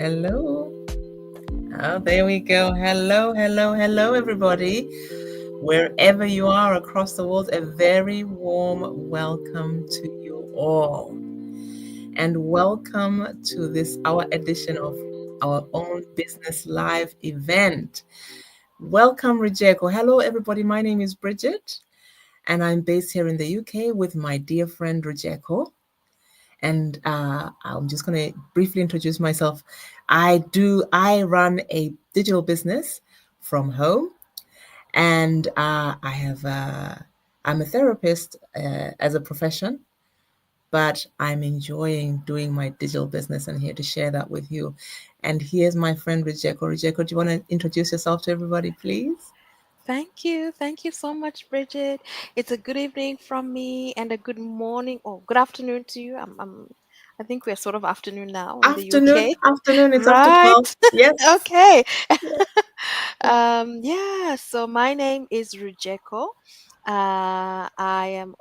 Hello. Oh, there we go. Hello, hello, hello, everybody. Wherever you are across the world, a very warm welcome to you all. And welcome to this our edition of our own business live event. Welcome, Rejeko. Hello, everybody. My name is Bridget, and I'm based here in the UK with my dear friend Rejeko. And I'm just going to briefly introduce myself. I run a digital business from home, and I'm a therapist as a profession, but I'm enjoying doing my digital business and here to share that with you. And here's my friend Rejeko. Rejeko, do you want to introduce yourself to everybody, please? Thank you. Thank you so much, Bridget. It's a good evening from me and a good morning or good afternoon to you. I think we're sort of afternoon now in the Afternoon, UK. afternoon. It's after Right. 12. Yes. Okay. Yeah, so my name is Rujeko. I'm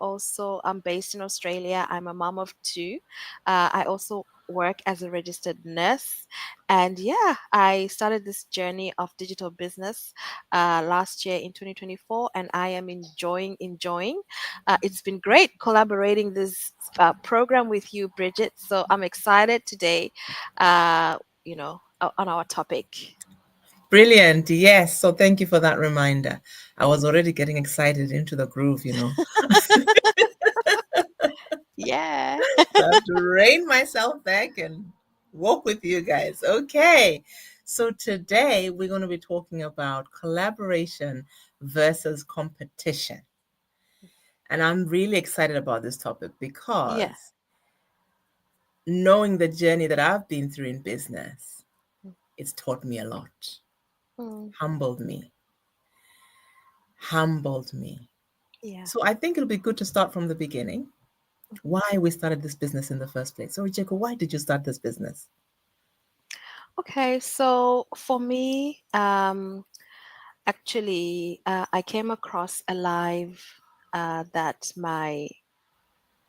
based in Australia. I'm a mom of two. I also work as a registered nurse. And yeah, I started this journey of digital business last year in 2024, and I am enjoying. It's been great collaborating this program with you, Bridget. So I'm excited today, on our topic. Brilliant. Yes. So thank you for that reminder. I was already getting excited into the groove. Yeah. So I have to rein myself back and walk with you guys. Okay. So today we're going to be talking about collaboration versus competition. And I'm really excited about this topic Yeah. because knowing the journey that I've been through in business, it's taught me a lot, Mm, humbled me, humbled me. yeah. So I think it'll be good to start from the beginning, why we started this business in the first place. So, Jacob, why did you start this business? Okay, so for me, actually, I came across a live that my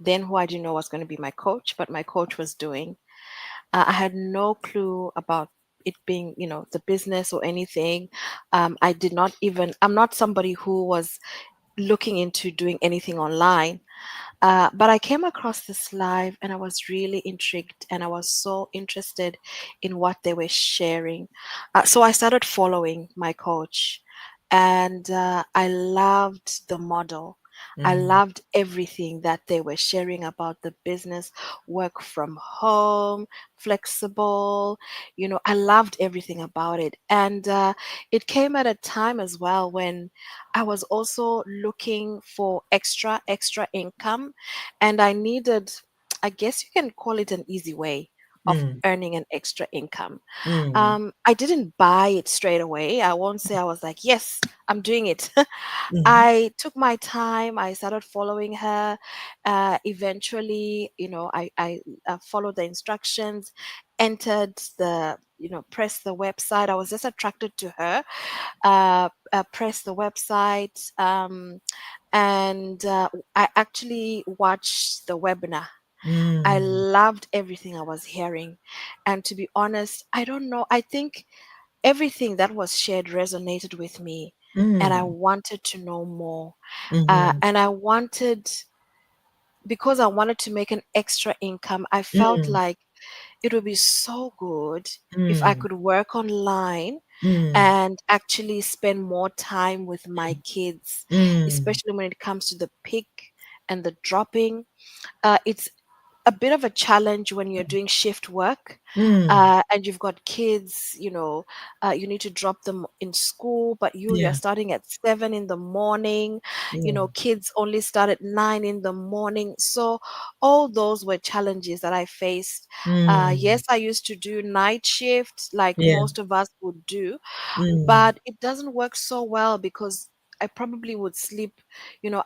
then who I didn't know was going to be my coach, but my coach was doing. I had no clue about it being, the business or anything. I did not even, I'm not somebody who was looking into doing anything online. But I came across this live and I was really intrigued and I was so interested in what they were sharing. So I started following my coach and I loved the model. I Mm, loved everything that they were sharing about the business, work from home, flexible. I loved everything about it. And it came at a time as well when I was also looking for extra income, and I needed, I guess you can call it an easy way of mm, earning an extra income. mm, I didn't buy it straight away. I won't say I was like, yes, I'm doing it. mm, I took my time. I started following her. Eventually, I followed the instructions, entered pressed the website. I was just attracted to her. Pressed the website. And I actually watched the webinar. I mm, loved everything I was hearing. And to be honest, I don't know. I think everything that was shared resonated with me. And I mm, wanted to know more. mhm, And because I wanted to make an extra income, I felt mm, like it would be so good if I mm, could work online mm, and actually spend more time with my kids, mm, especially when it comes to the pick and the dropping. It's a bit of a challenge when you're doing shift work, mm. and you've got kids, you need to drop them in school, but you're Yeah, starting at 7 in the morning. yeah. Kids only start at 9 in the morning. So all those were challenges that I faced. Mm, Yes, I used to do night shift like yeah. most of us would do, Mm, but it doesn't work so well because I probably would sleep.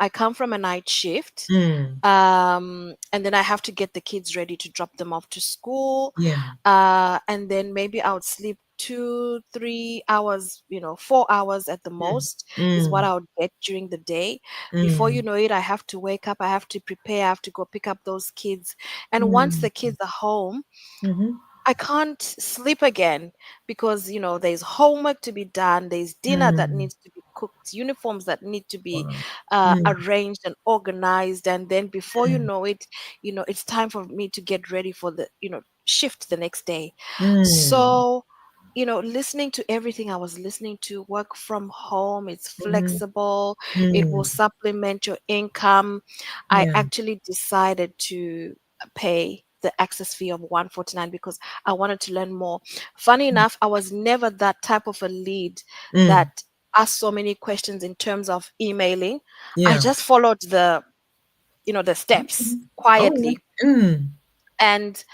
I come from a night shift, mm, and then I have to get the kids ready to drop them off to school. yeah. And then maybe I would sleep 2, 3 hours, 4 hours at the Mm, most is what mm, I would get during the day. Before you mm, know it, I have to wake up, I have to prepare, I have to go pick up those kids. And once mm, the kids are home, mhm, I can't sleep again because there's homework to be done, there's dinner that Mm. needs to be cooked, uniforms that need to be Wow. Mm. arranged and organized, and then before you Mm. know it, it's time for me to get ready for the shift the next day. Mm. So listening to everything I was listening to, work from home, it's Mhm. flexible, it will Mm. supplement your income. I Yeah. actually decided to pay the access fee of 149 because I wanted to learn more. Funny enough, I was never that type of a lead Mm. that asked so many questions in terms of emailing. I Yeah. just followed the steps Mhm. All quietly. right. Mm. And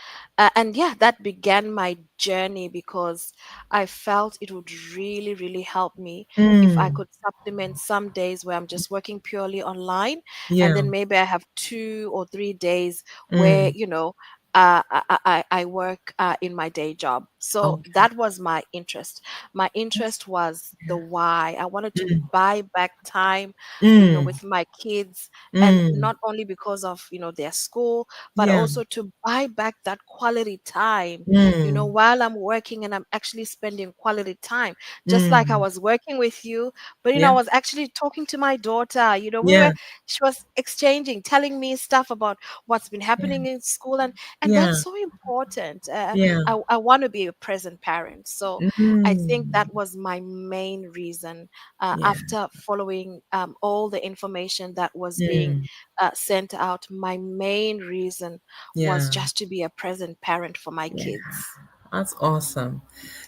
yeah, that began my journey because I felt it would really really help me if I Mm. could supplement some days where I'm just working purely online, and Yeah. then maybe I have 2 or 3 days where Mm. I work in my day job. So Okay. that was my interest. My That's, interest was the yeah. why. I wanted to Mm. buy back time Mm. with my kids, and Mm. not only because of their school, but Yeah. also to buy back that quality time, Mm. while I'm working, and I'm actually spending quality time, just like I Mm. was working with you, but I Yeah. was actually talking to my daughter. Yeah. She was exchanging, telling me stuff about what's been Yeah. happening in school, and Yeah. that's so important. Yeah. I want to be a present parent. So I think Mm. that was my main reason, Yeah. after following all the information that was being Mm. sent out. My main reason was Yeah. just to be a present parent for my Yeah. kids. That's awesome.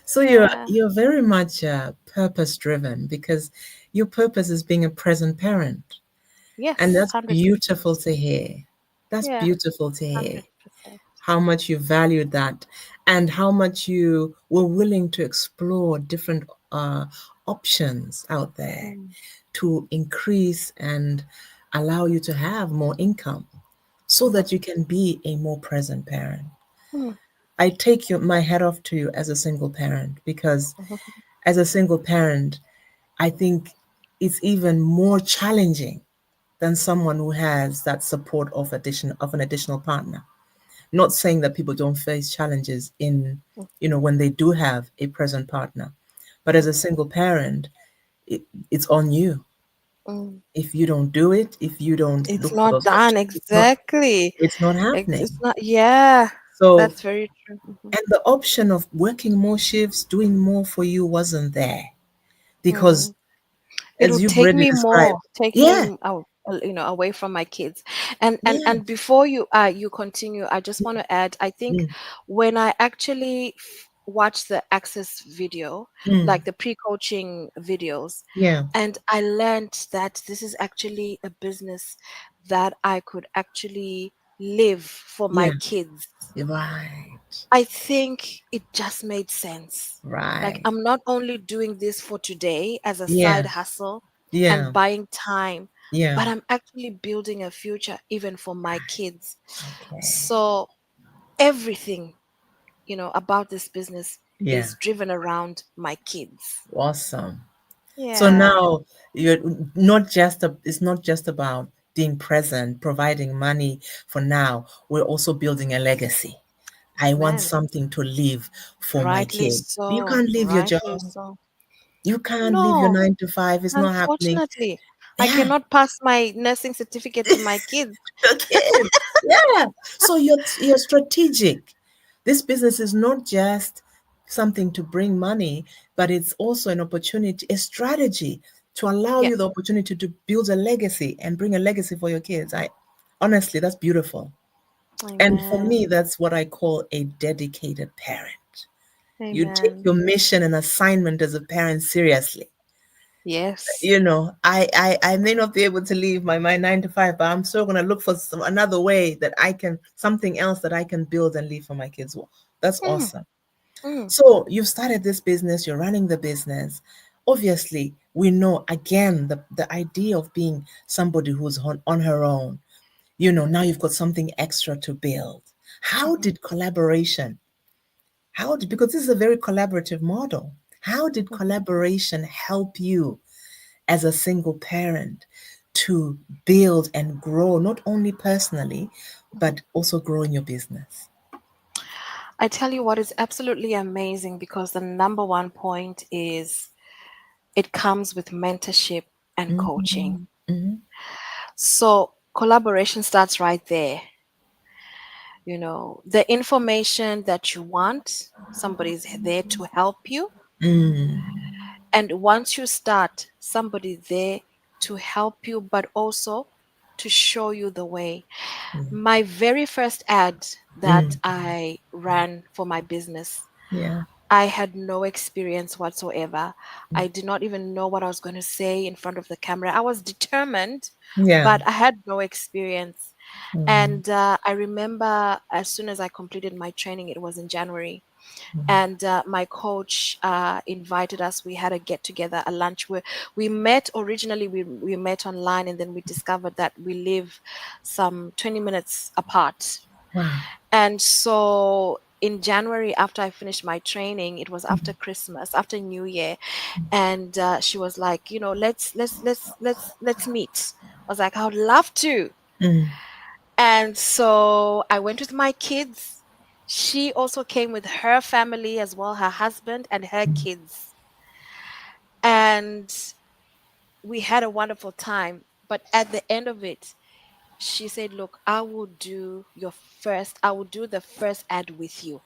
So you're Yeah. you're very much purpose driven because your purpose is being a present parent. And Yes, that's 100%. beautiful to hear. That's Yeah, beautiful to hear 100%. how much you valued that and how much you were willing to explore different options out there Mm, to increase and allow you to have more income so mhm, that you can be a more present parent. mm, I take my hat off to you as a single parent because mhm. as a single parent, I think it's even more challenging than someone who has that support of an additional partner. Not saying that people don't face challenges in, when they do have a present partner, but as a single parent, it's on you. Mm. If you don't do it, if you don't It's look for not those done options, it's not exactly. it's not It's happening. not. Yeah, So, that's very true. and the option of working more shifts, doing more for you wasn't there because, Mm. It as would you've take already me described, more, take me yeah, away from my kids. And yeah, before you continue, I just want to add, I think mm, when I actually watched the Access video, mm, like the pre-coaching videos, yeah, and I learned that this is actually a business that I could actually live for my yeah, kids. right, I think it just made sense. Like, right, I'm not only doing this for today as a yeah, side hustle and yeah, buying time, yeah, but I'm actually building a future even for my kids. okay, So everything, about this business yeah, is driven around my kids. awesome. So Yeah. now it's not just about being present, providing money for now. We're also building a legacy. I want Amen. something to leave for my Rightly kids. You so. can't leave your Rightly job. so. You can't leave your No, 9 to 5. It's not happening. unfortunately, I Yeah. cannot pass my nursing certificate to my kids. Your kids. Yeah. So you're strategic. This business is not just something to bring money, but it's also an opportunity, a strategy to allow Yeah. you the opportunity to build a legacy and bring a legacy for your kids. I honestly, that's beautiful. And for Amen. me, that's what I call a dedicated parent. You take Amen. your mission and assignment as a parent seriously. Yes. I may not be able to leave my 9 to 5, but I'm still gonna look for another way that I can something else that I can build and leave for my kids. Well, that's Mm, awesome. mm, So you've started this business, you're running the business. Obviously, we know again the idea of being somebody who's on her own. Now you've got something extra to build. How mhm, did collaboration? Because this is a very collaborative model. How did mhm. collaboration help you as a single parent to build and grow not only personally but also grow in your business? I tell you what is absolutely amazing, because the number one point is it comes with mentorship and coaching. Mhm, mhm, So collaboration starts right there. The information that you want, somebody's there to help you. mm, And once you start, somebody there to help you, but also to show you the way. yeah, My very first ad that mm, I ran for my business, yeah, I had no experience whatsoever. mm, I did not even know what I was going to say in front of the camera. I was determined, yeah, but I had no experience. mm, And I remember as soon as I completed my training, it was in January, mm, and my coach invited us. We had a get together, a lunch, where we met. Originally we met online, and then we discovered that we live some 20 minutes apart. wow, And so in January, after I finished my training, it was after mm, Christmas, after New Year, and she was like, let's meet. I was like, I would love to. mm, And so I went with my kids. She also came with her family as well, her husband and her mm. kids. And we had a wonderful time. But at the end of it, she said, look, I will do the first ad with you.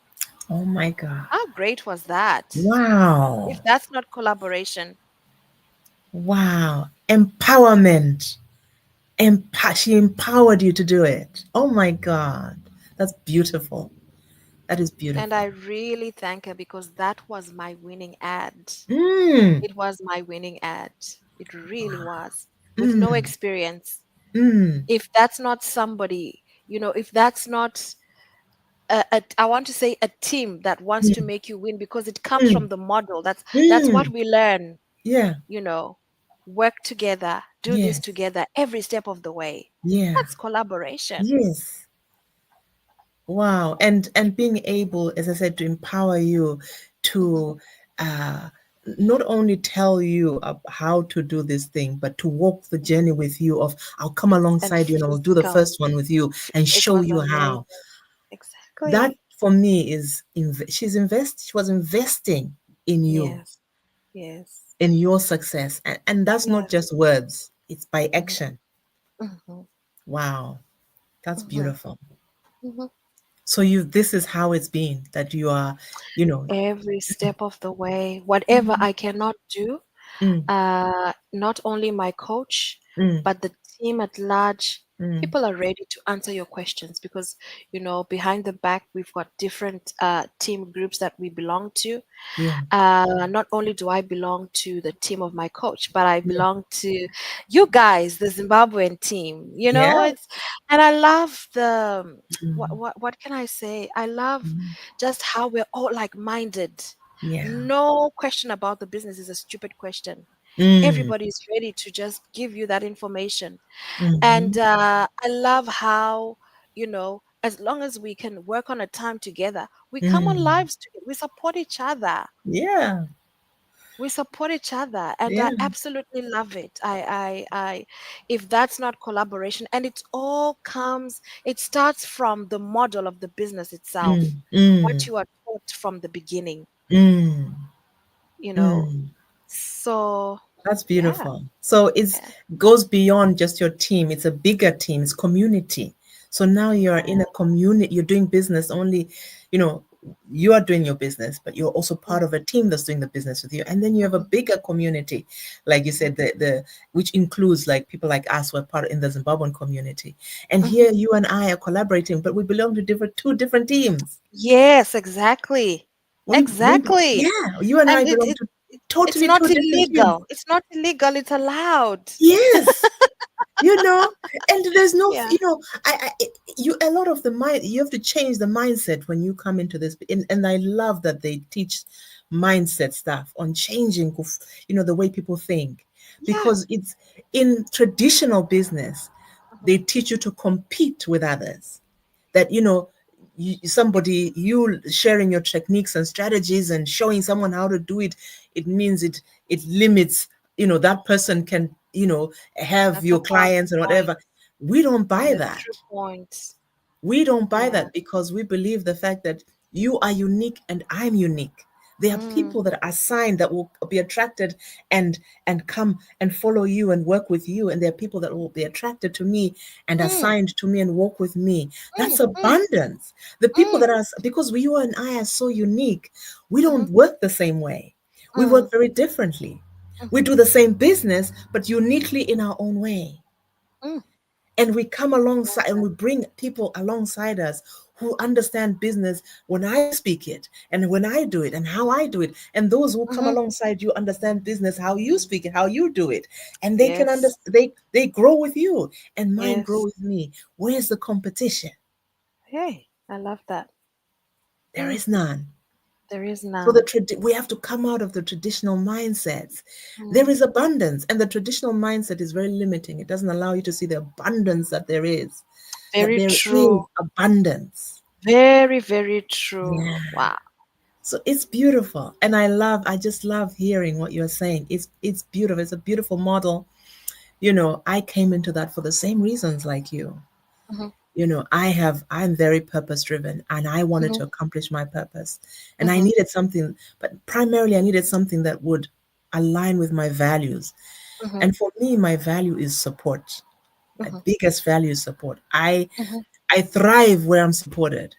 Oh my God. How great was that? If Wow. that's not collaboration. Wow. Empowerment. She empowered you to do it. Oh my God. That's beautiful. That is And I beautiful. really thank her, because that was my winning ad. Mm, It was my winning ad. It really was. With no mm, experience. mm, If that's not somebody, if that's not I want to say a team that wants to mm, make you win, because it comes mm, from the model. That's what mm. we learn, Yeah. you know. Work together, do this Yes. together every step of the way. Yeah. That's collaboration. Yes. Wow. And being able, as I said, to empower you Mhm. to uh not only tell you how to do this thing, but to walk the journey with you of I'll come And alongside you and I'll do the physical. first one with you and It show was you how. amazing. That Exactly. for me is she was investing in you, Yes. Yes. in your success. And that's not Yes. just words, it's by Mhm. action. Mhm. Wow, that's Mhm. beautiful. Mhm. So this is how it's been that you are, you know. Every step of the way, whatever Mm, I cannot do, mm, not only my coach, mm, but the team at large, mm. people are ready to answer your questions, because, behind the back, we've got different team groups that we belong to. Yeah, Not only do I belong to the team of my coach, but I yeah, belong to you guys, the Zimbabwean team. yeah, And I love the, mm, what can I say? I love mm, just how we're all like-minded. yeah, No question about the business is a stupid question. mm, Everybody is ready to just give you that information. And mhm, I love how, as long as we can work on a time together, we come on mm. lives together. We support each other. Yeah, We support each other, and I yeah, absolutely love it. If that's not collaboration, and it starts from the model of the business itself, mm, what mm, you are taught from the beginning, mm, you know. mm. So, That's yeah, beautiful. So it's yeah, goes beyond just your team. It's a bigger team. It's community. So now you're in a community. You're doing business only. You know, you are doing your business, but you're also mm, part of a team that's doing the business with you. And then you have a mhm, bigger community, like you said, the which includes like people like us who are part in the Zimbabwean community. And mhm. here you and I are collaborating, but we belong to two different teams. Yes, exactly, We exactly. yeah, you and I And belong to it's totally not two different teams. illegal. It's not illegal. It's allowed. Yes. And there's no Yeah. you a lot of the mind you have to change the mindset when you come into this, and I love that they teach mindset stuff on changing the way people think, Yeah. because it's in traditional business they teach you to compete with others, that you sharing your techniques and strategies and showing someone how to do it, it means it limits, that person can have That's a your powerful clients and point. whatever. We don't buy That's a true that. point. We don't buy Yeah. that because we believe the fact that You are unique and I'm unique. There are Mm. people that are assigned that will be attracted and come and follow you and work with you, and there are people that will be attracted to me and Mm. assigned to me and walk with me. That's Mm. Mm. abundance. The people Mm. that are, because we, you and I are so unique, we Mhm. don't work the same way. We Mm. work very differently. We Mhm. do the same business, but uniquely in our own way. Mm. And we come Love alongside and that. we bring people alongside us who understand business when I speak it and when I do it and how I do it. And those who come Mhm. alongside you understand business, how you speak it, how you do it. And they can Yes. understand, they grow with you and mine grow Yes. with me. Where's the competition? Hey, I love that. There Mm. is none. There is So none. we have to come out of the traditional mindsets. There Mm. is abundance, and the traditional mindset is very limiting. It doesn't allow you to see the abundance that there is. That Very there is true. abundance. Very, very true. Yeah. Wow. So it's beautiful, and I just love hearing what you're saying. It's beautiful. It's a beautiful model. I came into that for the same reasons like you. Mhm. I'm very purpose driven, and I wanted Mhm. to accomplish my purpose, and I Mhm. needed something, but primarily I needed something that would align with my values. Mhm. And for me, my value is support. My Mhm. biggest value is support. I Mhm. I thrive where I'm supported.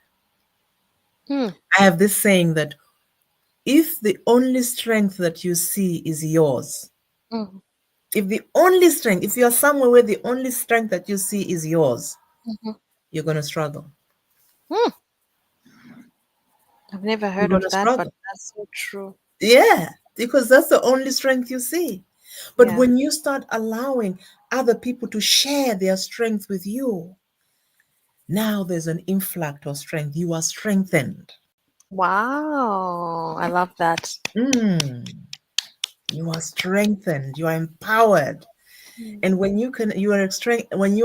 Mm. I have this saying that if the only strength that you see is yours, Mhm. if you're somewhere where the only strength that you see is yours, Mhm. you're going to struggle. Mm. I've never You're heard going of to that, but struggle. that's so true. Yeah, because that's the only strength you see. But Yeah. when you start allowing other people to share their strength with you, now there's an influx of strength. You are strengthened. Wow. I love that. Mm, you are strengthened. You are empowered. Mm. And when you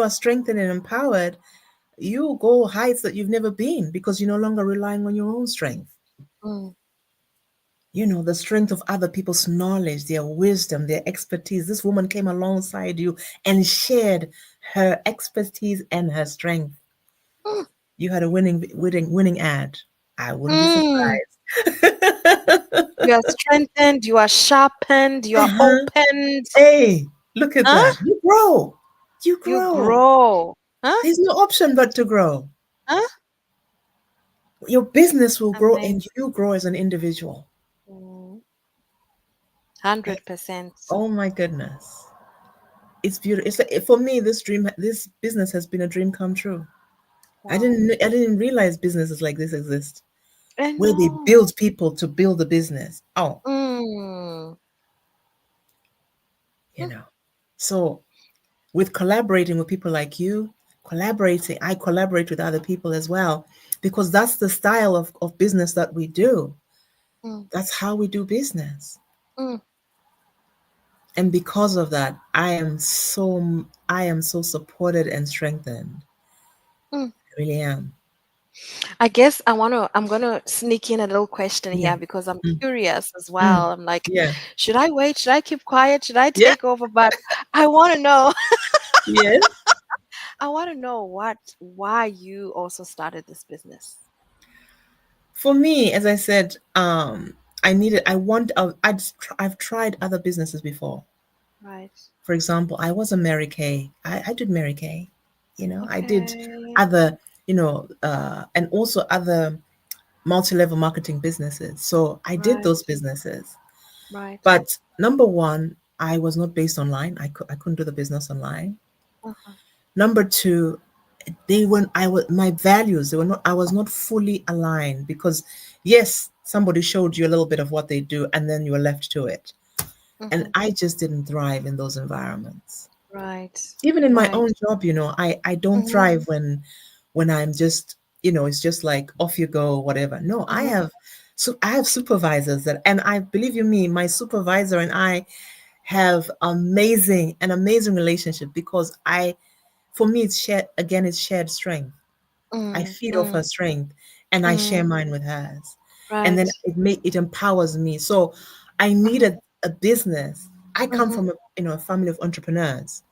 are strengthened and empowered, you go heights that you've never been because you're no longer relying on your own strength. Mm. The strength of other people's knowledge, their wisdom, their expertise. This woman came alongside you and shared her expertise and her strength. Mm. You had a winning ad. I wouldn't be Mm. surprised. You are strengthened, you are sharpened, you are Uh-huh. opened. Hey, look at Huh? that. You grow. You You grow. grow. Huh? There's no option but to grow. Huh? Your business will grow and Amazing. you grow as an individual. Mm. And 100%. oh my goodness. It's beautiful. It's like, for me, this business has been a dream come true. Wow. I didn't realize businesses like this exist, I where they know. build people to build the business. Oh, Mm. you know. So with collaborating with people like you, I collaborate with other people as well, because that's the style of business that we do. Mm. That's how we do business. Mm. And because of that, I am so supported and strengthened. Mm. I really am. I guess I'm gonna sneak in a little question Yeah. here because I'm Mm, curious as mm, well. I'm like, yeah. should I wait? Should I keep quiet? Should I Yeah. take over? But I want to know. Yes. I want to know why you also started this business. For me, as I said, I want, I've tried other businesses before. Right. For example, I was a Mary Kay. I did Mary Kay. I did Okay. other, and also other multi-level marketing businesses. So I did Right. those businesses. Right. But number one, I was not based online. I couldn't do the business online. Uh-huh. Number two, they when I was my values, they were not I was not fully aligned because yes, somebody showed you a little bit of what they do and then you were left to it. And Mm-hmm. I just didn't thrive in those environments. Right. Even in my Right. own job, I don't Mm-hmm. thrive when I'm just, it's just like off you go, whatever. No, Mm-hmm. I have supervisors and I believe you me, my supervisor and I have an amazing relationship because for me it's shared strength. I Mm, feed off mm, her strength and I share mm. mine with hers. And then Right. it empowers me. So I Mm-hmm. needed a business. I come Mm-hmm. from a family of entrepreneurs,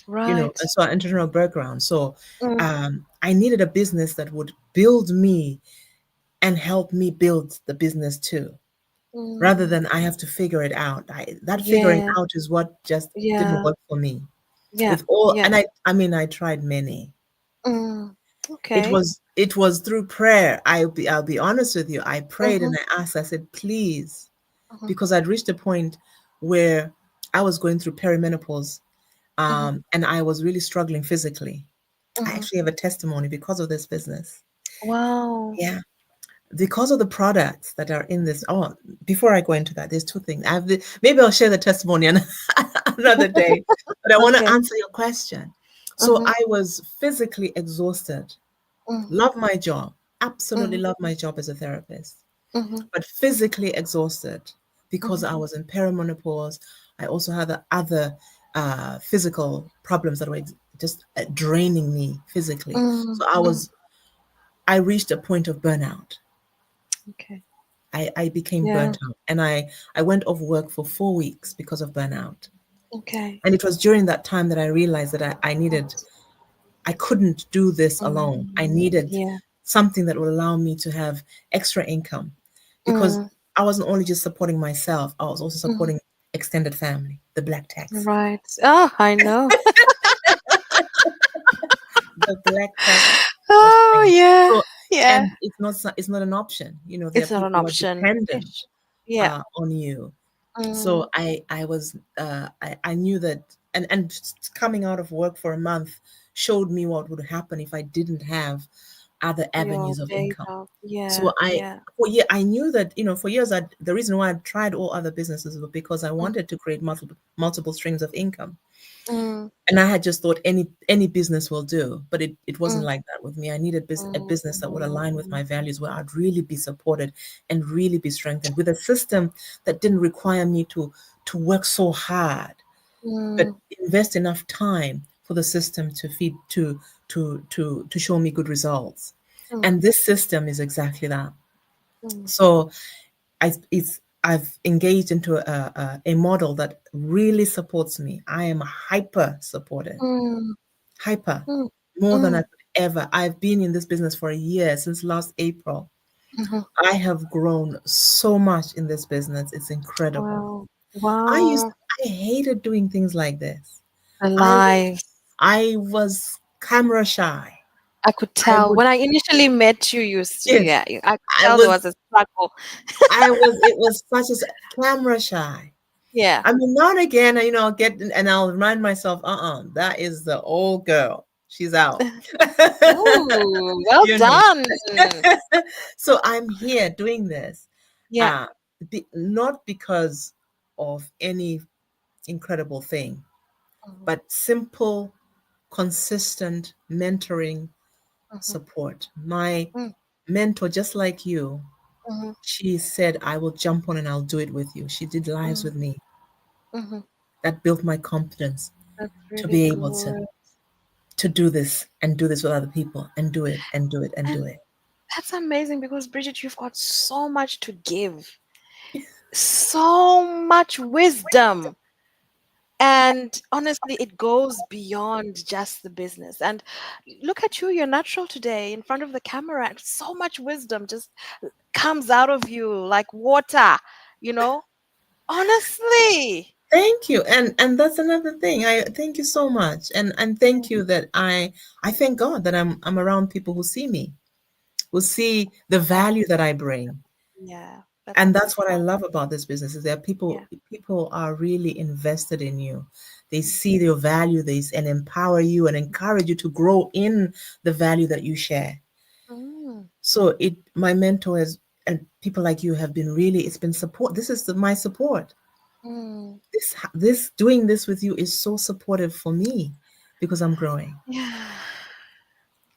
Right. so an entrepreneurial background. So Mm, I needed a business that would build me and help me build the business too, rather Mm. than I have to figure it out. That figuring Yeah. out is what just didn't Yeah. work for me. Yeah. With all, Yeah. and I mean, I tried many. Mm. It Okay. was it was through prayer. I'll be honest with you. I prayed and Mhm. I asked. I said, please, Mhm. because I'd reached a point where I was going through perimenopause, Mhm. and I was really struggling physically. I Mhm. actually have a testimony because of this business. Wow. Yeah, because of the products that are in this. Oh, before I go into that, there's two things. Maybe I'll share the testimony another day, but I want to Okay. answer your question. So Mhm. I was physically exhausted. Mhm. Love my job. Absolutely Mhm. love my job as a therapist, Mhm. but physically exhausted because Mhm. I was in perimenopause. I also had the other physical problems that were just draining me physically. Mm. So Mm. I reached a point of burnout. Okay. I became Yeah. burnt out, and I went off work for 4 weeks because of burnout. Okay. And it was during that time that I realized that I couldn't do this alone. I Mm. needed Yeah. something that would allow me to have extra income, because Mm. I wasn't only just supporting myself, I was also Mhm. supporting extended family, the black tax. Right. Oh, I know. The black tax was Oh, paying. yeah. So, Yeah. and it's not an option. There are It's not an people who are option. dependent Ish. Yeah. on you. So Mm. I knew that, and coming out of work for a month showed me what would happen if I didn't have other Your avenues of day income. job. Yeah. So Yeah. I knew that, for years, the reason why I tried all other businesses was because I Mm. wanted to create multiple streams of income. Mm. And I had just thought any business will do, but it wasn't Mm. like that with me. I needed a business that would align with Mm. my values, where I'd really be supported and really be strengthened, with a system that didn't require me to work so hard, but Mm. invest enough time for the system to feed to show me good results. Mm. And this system is exactly that. Mm. So I've engaged into a model that really supports me. I am hyper supported, Mm. hyper, Mm. more than I Mm. could ever. I've been in this business for a year, since last April. Mhm. I have grown so much in this business. It's incredible. Wow. I used Wow. I hated doing things like this. I was Alive. I was camera shy. I could I tell would when I initially met you. Yes, I could I tell there was was a struggle. it was such as camera shy. Yeah. I mean, now and again, I'll get and I'll remind myself, that is the old girl. She's out. Ooh, well you know. done. So I'm here doing this, Yeah. uh, not because of any incredible thing, Mhm. but simple, consistent mentoring Mhm. support. My Mm. mentor, just like you, Mhm. she said, I will jump on and I'll do it with you. She did lives Mm. with me. Mhm. That built my confidence That's to really be able good. to do this and do this with other people and do it and do it and do And it. that's amazing because Bridget, you've got so much to give, so much wisdom. And honestly, it goes beyond just the business. And look at you, you're natural today in front of the camera, and so much wisdom just comes out of you like water, you know? Honestly. Thank you. And that's another thing. I thank you so much. And thank you that I thank God that I'm around people who see me, who see the value that I bring. Yeah, that's a And that's what I beautiful. love about this business, is that Yeah. people are really invested in you. They Mm. see your value, and empower you and encourage you to grow in the value that you share. Mm. So my mentors and people like you have been really, it's been support. This is my support. Mm. This doing this with you is so supportive for me, because I'm growing. Yeah.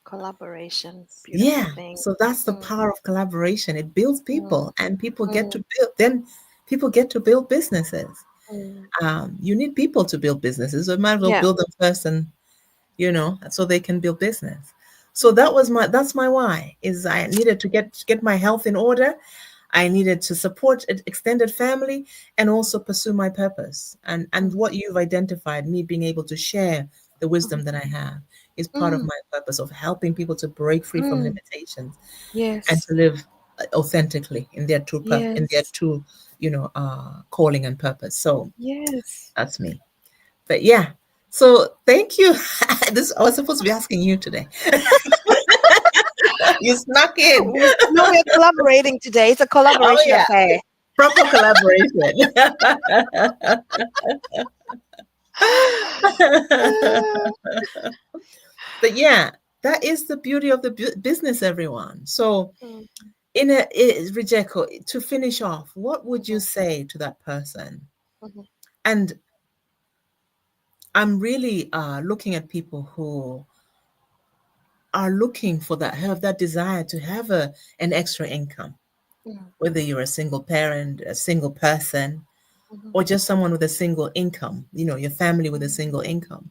Collaboration, beautiful Yeah. thing. So that's the Mm. power of collaboration. It builds Mm. people, and people get Mm. to build. Then people get to build businesses. Mm. You need people to build businesses. So you might as well Yeah. build them first, and so they can build business. So that's my why. Is I needed to get my health in order. I needed to support extended family, and also pursue my purpose. And Mm. what you've identified, me being able to share the wisdom Mhm. that I have, is part of Mm. my purpose of helping people to break free from Mm. limitations and Yes. to live. authentically in their true Yes. calling and purpose. So Yes. that's me. But yeah, so thank you. This I was supposed to be asking you today. You snuck in. No, we're collaborating today. It's a Oh collaboration yeah, affair. proper collaboration. But yeah, that is the beauty of the business, everyone. So Mm, Rijeko, to finish off, what would you mhm, say to that person? mhm, And I'm really looking at people who are looking for that, have that desire to have an extra income, mhm, whether you're a single parent, a single person, mhm, or just someone with a single income, your family with a mhm, single income,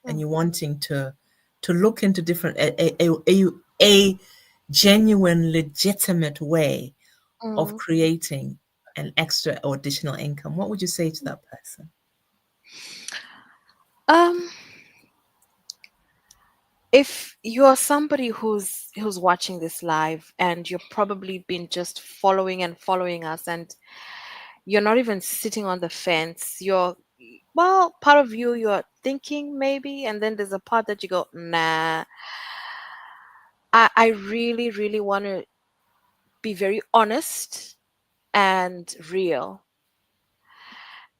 and mhm, you're wanting to look into different a genuine, legitimate way of mhm. creating an extra or additional income. What would you say to that person? Um, if you're somebody who's watching this live and you've probably been just following and following us, and you're not even sitting on the fence, well, part of you're thinking maybe, and then there's a part that you go, nah. I really, really want to be very honest and real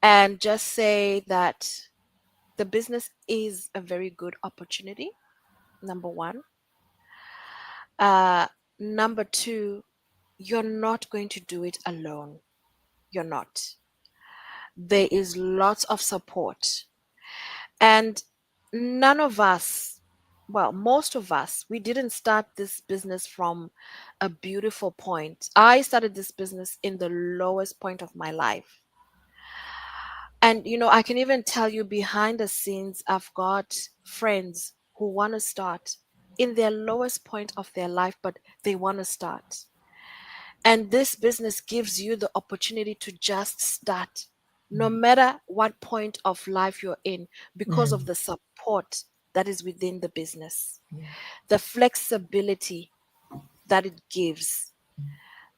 and just say that the business is a very good opportunity, number one. Uh, Number two, you're not going to do it alone. You're not. There is lots of support. And none of us, well, most of us, we didn't start this business from a beautiful point. I started this business in the lowest point of my life. And, I can even tell you behind the scenes, I've got friends who want to start in their lowest point of their life, but they want to start. And this business gives you the opportunity to just start, no matter what point of life you're in, because of Mm, the support that is within the business, yeah. the flexibility that it gives,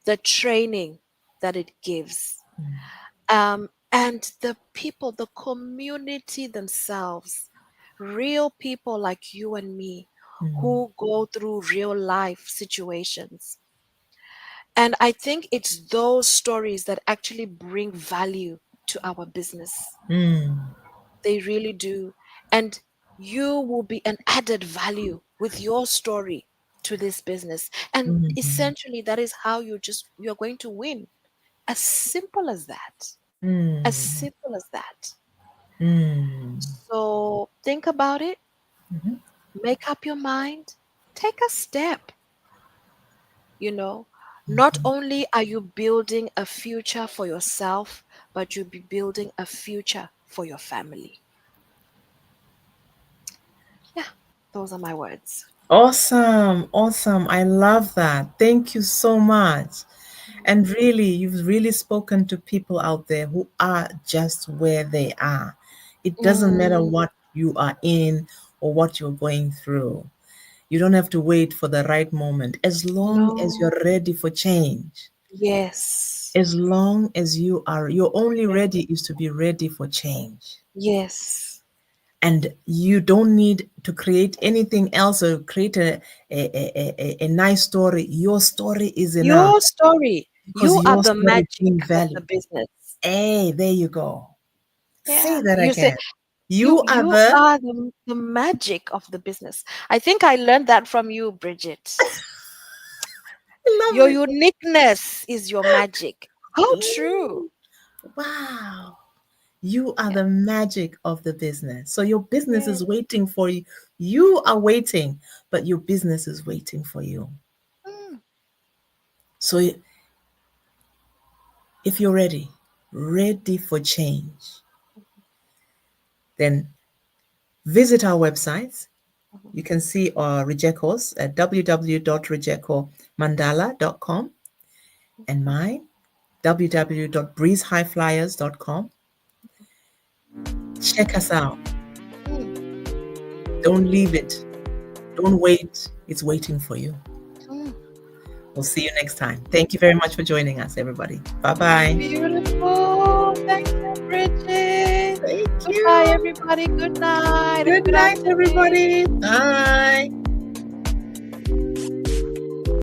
the training that it gives, and the people, the community themselves, real people like you and me Mm, who go through real life situations. And I think it's those stories that actually bring value to our business. mm, They really do. And you will be an added value with your story to this business. And mm, essentially, that is how you're going to win. As simple as that. As mm, simple as that. mm. So think about it, Mhm, make up your mind, take a step. You know, not mhm. only are you building a future for yourself, but you'll be building a future for your family. Yeah, those are my words. Awesome, awesome. I love that. Thank you so much. And really, you've really spoken to people out there who are just where they are. It doesn't matter Mm, what you are in or what you're going through. You don't have to wait for the right moment. As long as no, you're ready for change, yes, as long as you're only yeah, ready is to be ready for change. yes. And you don't need to create anything else or create a nice story. Your story is enough Your story, because you are your the story magic brings of the value. business. Hey, there you go. Say Yeah, that you say again. you You are you the are the magic of the business. I think I learned that from you, Bridget. I love Your it. uniqueness is your magic. How true. Mm, wow. You are Yeah. the magic of the business. So your business Yeah. is waiting for you. You are waiting, but your business is waiting for you. Mm, So if you're ready for change, then visit our websites. mhm, You can see our Rejecos at www.rejecomandala.com and mine, www.breezehighflyers.com. Check us out. mm, Don't leave it. Don't wait. It's waiting for you. mm. We'll see you next time. Thank you very much for joining us, everybody. Bye-bye. Beautiful. Thank you, Bridget. Thank Goodbye, you. everybody. Good night. Good night, everybody. Bye.